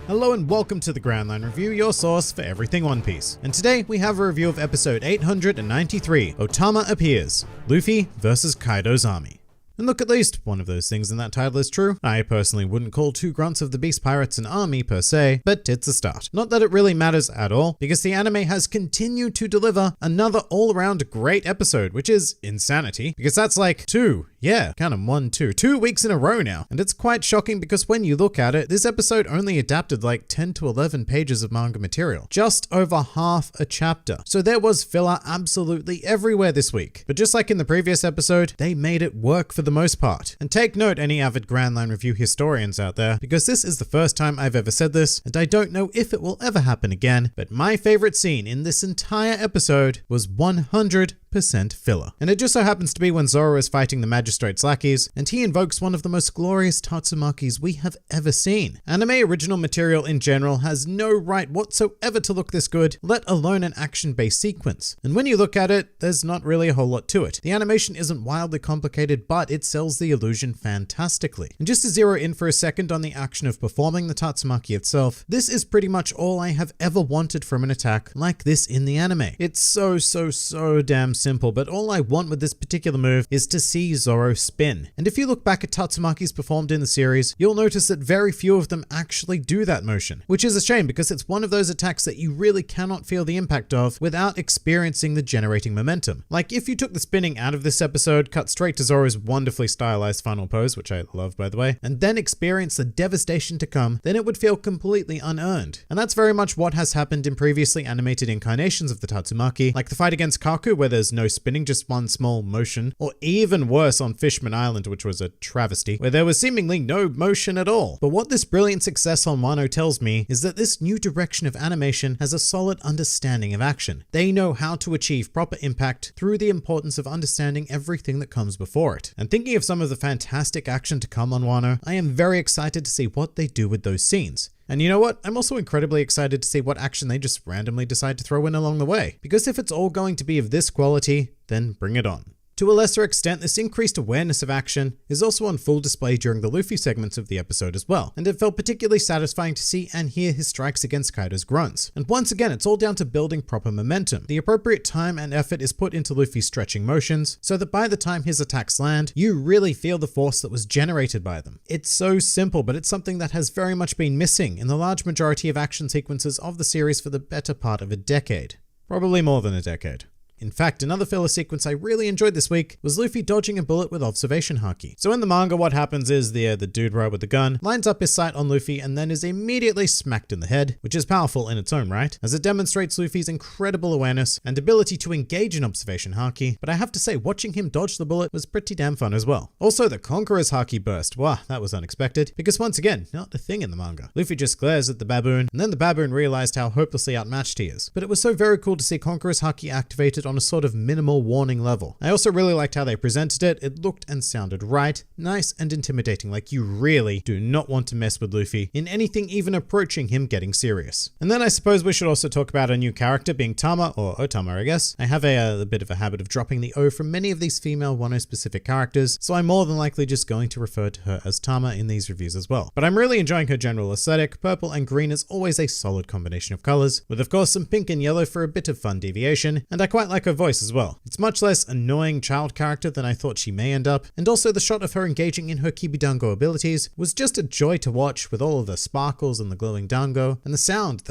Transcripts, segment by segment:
Hello and welcome to the Grand Line Review, your source for everything One Piece. And today we have a review of episode 893, Otama Appears, Luffy vs Kaido's army. And look, at least one of those things in that title is true. I personally wouldn't call two grunts of the Beast Pirates an army per se, but it's a start. Not that it really matters at all, because the anime has continued to deliver another all-around great episode, which is insanity, because that's like two weeks in a row now. And it's quite shocking because when you look at it, this episode only adapted like 10 to 11 pages of manga material, just over half a chapter. So there was filler absolutely everywhere this week. But just like in the previous episode, they made it work for the most part. And take note, any avid Grand Line Review historians out there, because this is the first time I've ever said this, and I don't know if it will ever happen again, but my favorite scene in this entire episode was 100% filler. And it just so happens to be when Zoro is fighting the Magistrate's lackeys, and he invokes one of the most glorious Tatsumakis we have ever seen. Anime original material in general has no right whatsoever to look this good, let alone an action-based sequence. And when you look at it, there's not really a whole lot to it. The animation isn't wildly complicated, but it sells the illusion fantastically. And just to zero in for a second on the action of performing the Tatsumaki itself, this is pretty much all I have ever wanted from an attack like this in the anime. It's so damn simple, but all I want with this particular move is to see Zoro spin. And if you look back at Tatsumakis performed in the series, you'll notice that very few of them actually do that motion, which is a shame because it's one of those attacks that you really cannot feel the impact of without experiencing the generating momentum. Like if you took the spinning out of this episode, cut straight to Zoro's wonderfully stylized final pose, which I love by the way, and then experience the devastation to come, then it would feel completely unearned. And that's very much what has happened in previously animated incarnations of the Tatsumaki, like the fight against Kaku where there's no spinning, just one small motion, or even worse on Fishman Island, which was a travesty, where there was seemingly no motion at all. But what this brilliant success on Wano tells me is that this new direction of animation has a solid understanding of action. They know how to achieve proper impact through the importance of understanding everything that comes before it. And thinking of some of the fantastic action to come on Wano, I am very excited to see what they do with those scenes. And you know what? I'm also incredibly excited to see what action they just randomly decide to throw in along the way. Because if it's all going to be of this quality, then bring it on. To a lesser extent, this increased awareness of action is also on full display during the Luffy segments of the episode as well, and it felt particularly satisfying to see and hear his strikes against Kaido's grunts. And once again, it's all down to building proper momentum. The appropriate time and effort is put into Luffy's stretching motions, so that by the time his attacks land, you really feel the force that was generated by them. It's so simple, but it's something that has very much been missing in the large majority of action sequences of the series for the better part of a decade. Probably more than a decade. In fact, another filler sequence I really enjoyed this week was Luffy dodging a bullet with observation haki. So in the manga, what happens is the dude right with the gun lines up his sight on Luffy and then is immediately smacked in the head, which is powerful in its own right, as it demonstrates Luffy's incredible awareness and ability to engage in observation haki. But I have to say, watching him dodge the bullet was pretty damn fun as well. Also, the Conqueror's haki burst. Wow, that was unexpected, because once again, not a thing in the manga. Luffy just glares at the baboon, and then the baboon realized how hopelessly outmatched he is. But it was so very cool to see Conqueror's haki activated on a sort of minimal warning level. I also really liked how they presented it. It looked and sounded right, nice and intimidating, like you really do not want to mess with Luffy in anything even approaching him getting serious. And then I suppose we should also talk about a new character being Tama, or Otama I guess. I have a bit of a habit of dropping the O from many of these female Wano specific characters, so I'm more than likely just going to refer to her as Tama in these reviews as well. But I'm really enjoying her general aesthetic. Purple and green is always a solid combination of colors, with of course some pink and yellow for a bit of fun deviation, and I quite like her voice as well. It's much less annoying child character than I thought she may end up, and also the shot of her engaging in her Kibidango abilities was just a joy to watch, with all of the sparkles and the glowing dango, and the sound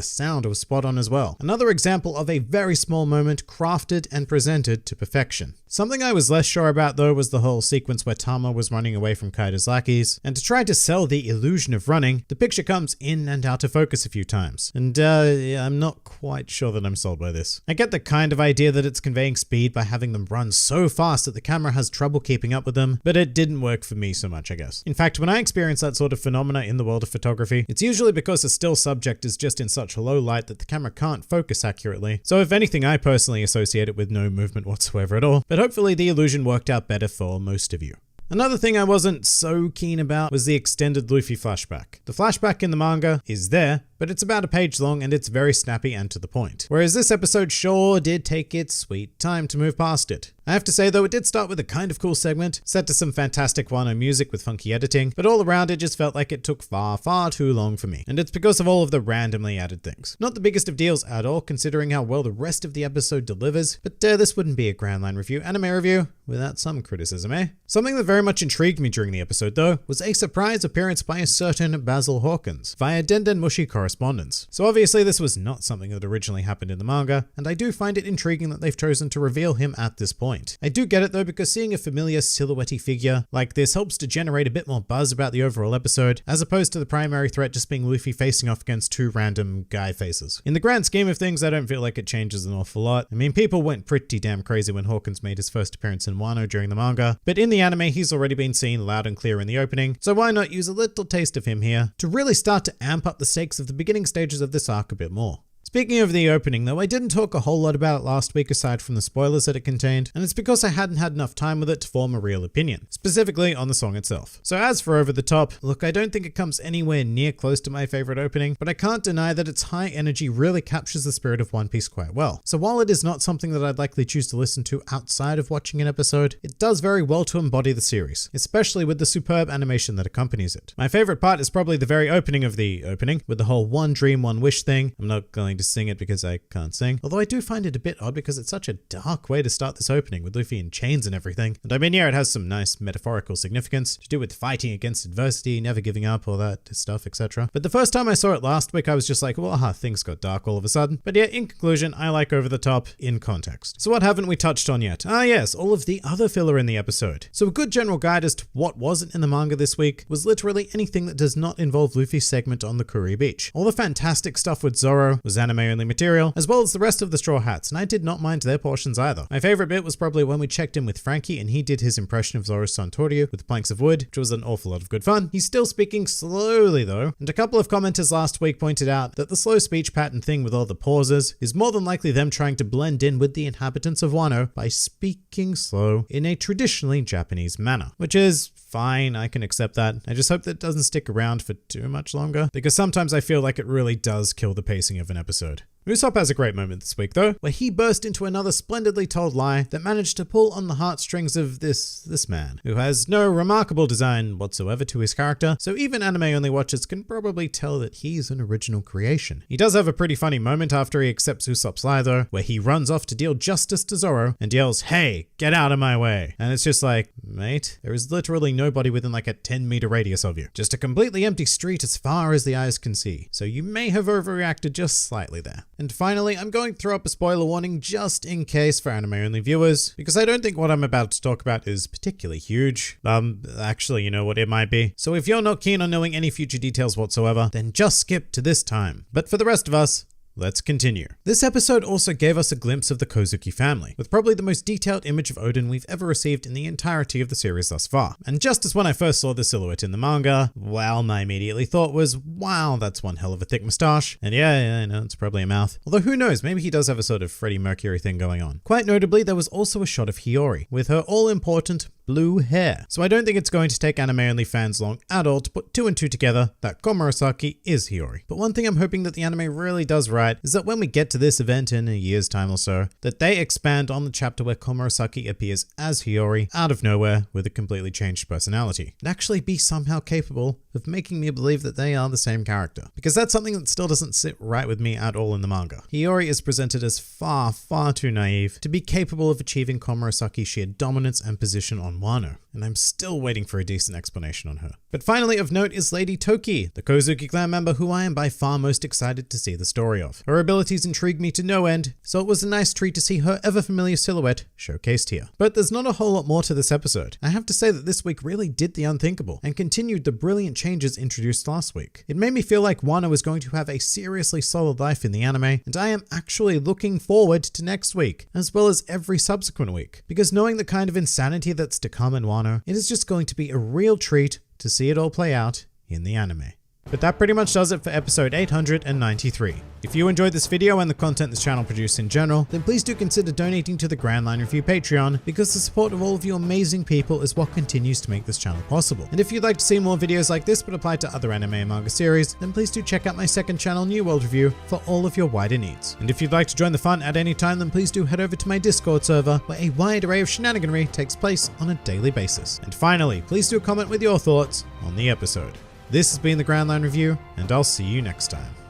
was spot on as well. Another example of a very small moment crafted and presented to perfection. Something I was less sure about though was the whole sequence where Tama was running away from Kaido's lackeys, and to try to sell the illusion of running, the picture comes in and out of focus a few times. And yeah, I'm not quite sure that I'm sold by this. I get the kind of idea that it's conveying speed by having them run so fast that the camera has trouble keeping up with them, but it didn't work for me so much, I guess. In fact, when I experience that sort of phenomena in the world of photography, it's usually because a still subject is just in such low light that the camera can't focus accurately. So if anything, I personally associate it with no movement whatsoever at all, but hopefully the illusion worked out better for most of you. Another thing I wasn't so keen about was the extended Luffy flashback. The flashback in the manga is there, but it's about a page long and it's very snappy and to the point. Whereas this episode sure did take its sweet time to move past it. I have to say though, it did start with a kind of cool segment, set to some fantastic Wano music with funky editing, but all around it just felt like it took far too long for me. And it's because of all of the randomly added things. Not the biggest of deals at all, considering how well the rest of the episode delivers, but this wouldn't be a Grand Line review, anime review, without some criticism, eh? Something that very much intrigued me during the episode though, was a surprise appearance by a certain Basil Hawkins, via Denden Mushi correspondence. So obviously this was not something that originally happened in the manga, and I do find it intriguing that they've chosen to reveal him at this point. I do get it though, because seeing a familiar silhouette-y figure like this helps to generate a bit more buzz about the overall episode, as opposed to the primary threat just being Luffy facing off against two random guy faces. In the grand scheme of things, I don't feel like it changes an awful lot. I mean, people went pretty damn crazy when Hawkins made his first appearance in Wano during the manga, but in the anime he's already been seen loud and clear in the opening, so why not use a little taste of him here to really start to amp up the stakes of the beginning stages of this arc a bit more. Speaking of the opening though, I didn't talk a whole lot about it last week aside from the spoilers that it contained, and it's because I hadn't had enough time with it to form a real opinion, specifically on the song itself. So as for Over the Top, look, I don't think it comes anywhere near close to my favorite opening, but I can't deny that its high energy really captures the spirit of One Piece quite well. So while it is not something that I'd likely choose to listen to outside of watching an episode, it does very well to embody the series, especially with the superb animation that accompanies it. My favorite part is probably the very opening of the opening, with the whole one dream, one wish thing. I'm not going to sing it because I can't sing. Although I do find it a bit odd because it's such a dark way to start this opening with Luffy in chains and everything. And I mean, yeah, it has some nice metaphorical significance to do with fighting against adversity, never giving up, all that stuff, etc. But the first time I saw it last week, I was just like, well, things got dark all of a sudden. But yeah, in conclusion, I like Over the Top in context. So what haven't we touched on yet? Yes, all of the other filler in the episode. So a good general guide as to what wasn't in the manga this week was literally anything that does not involve Luffy's segment on the Kuri Beach. All the fantastic stuff with Zoro was anime-only material, as well as the rest of the Straw Hats, and I did not mind their portions either. My favorite bit was probably when we checked in with Frankie and he did his impression of Zoro's son Toryu with planks of wood, which was an awful lot of good fun. He's still speaking slowly though, and a couple of commenters last week pointed out that the slow speech pattern thing with all the pauses is more than likely them trying to blend in with the inhabitants of Wano by speaking slow in a traditionally Japanese manner, which is fine, I can accept that. I just hope that it doesn't stick around for too much longer, because sometimes I feel like it really does kill the pacing of an episode. Usopp has a great moment this week though, where he burst into another splendidly told lie that managed to pull on the heartstrings of this man, who has no remarkable design whatsoever to his character, so even anime-only watchers can probably tell that he's an original creation. He does have a pretty funny moment after he accepts Usopp's lie though, where he runs off to deal justice to Zoro and yells, "Hey, get out of my way." And it's just like, mate, there is literally nobody within like a 10-meter radius of you. Just a completely empty street as far as the eyes can see. So you may have overreacted just slightly there. And finally, I'm going to throw up a spoiler warning just in case for anime-only viewers, because I don't think what I'm about to talk about is particularly huge. Actually, you know what, it might be. So if you're not keen on knowing any future details whatsoever, then just skip to this time. But for the rest of us, let's continue. This episode also gave us a glimpse of the Kozuki family, with probably the most detailed image of Odin we've ever received in the entirety of the series thus far. And just as when I first saw the silhouette in the manga, well, my immediately thought was, wow, that's one hell of a thick moustache. And yeah, I know, it's probably a mouth. Although who knows, maybe he does have a sort of Freddie Mercury thing going on. Quite notably, there was also a shot of Hiyori, with her all-important blue hair. So I don't think it's going to take anime-only fans long at all to put two and two together that Komurasaki is Hiyori. But one thing I'm hoping that the anime really does right is that when we get to this event in a year's time or so, that they expand on the chapter where Komurasaki appears as Hiyori out of nowhere with a completely changed personality, and actually be somehow capable of making me believe that they are the same character. Because that's something that still doesn't sit right with me at all in the manga. Hiyori is presented as far too naive to be capable of achieving Komurasaki's sheer dominance and position on Wano, and I'm still waiting for a decent explanation on her. But finally of note is Lady Toki, the Kozuki clan member who I am by far most excited to see the story of. Her abilities intrigue me to no end, so it was a nice treat to see her ever-familiar silhouette showcased here. But there's not a whole lot more to this episode. I have to say that this week really did the unthinkable, and continued the brilliant changes introduced last week. It made me feel like Wano is going to have a seriously solid life in the anime, and I am actually looking forward to next week, as well as every subsequent week, because knowing the kind of insanity that's to come in Wano, it is just going to be a real treat to see it all play out in the anime. But that pretty much does it for episode 893. If you enjoyed this video and the content this channel produces in general, then please do consider donating to the Grand Line Review Patreon, because the support of all of you amazing people is what continues to make this channel possible. And if you'd like to see more videos like this but apply to other anime and manga series, then please do check out my second channel, New World Review, for all of your wider needs. And if you'd like to join the fun at any time, then please do head over to my Discord server, where a wide array of shenaniganry takes place on a daily basis. And finally, please do comment with your thoughts on the episode. This has been the Grand Line Review, and I'll see you next time.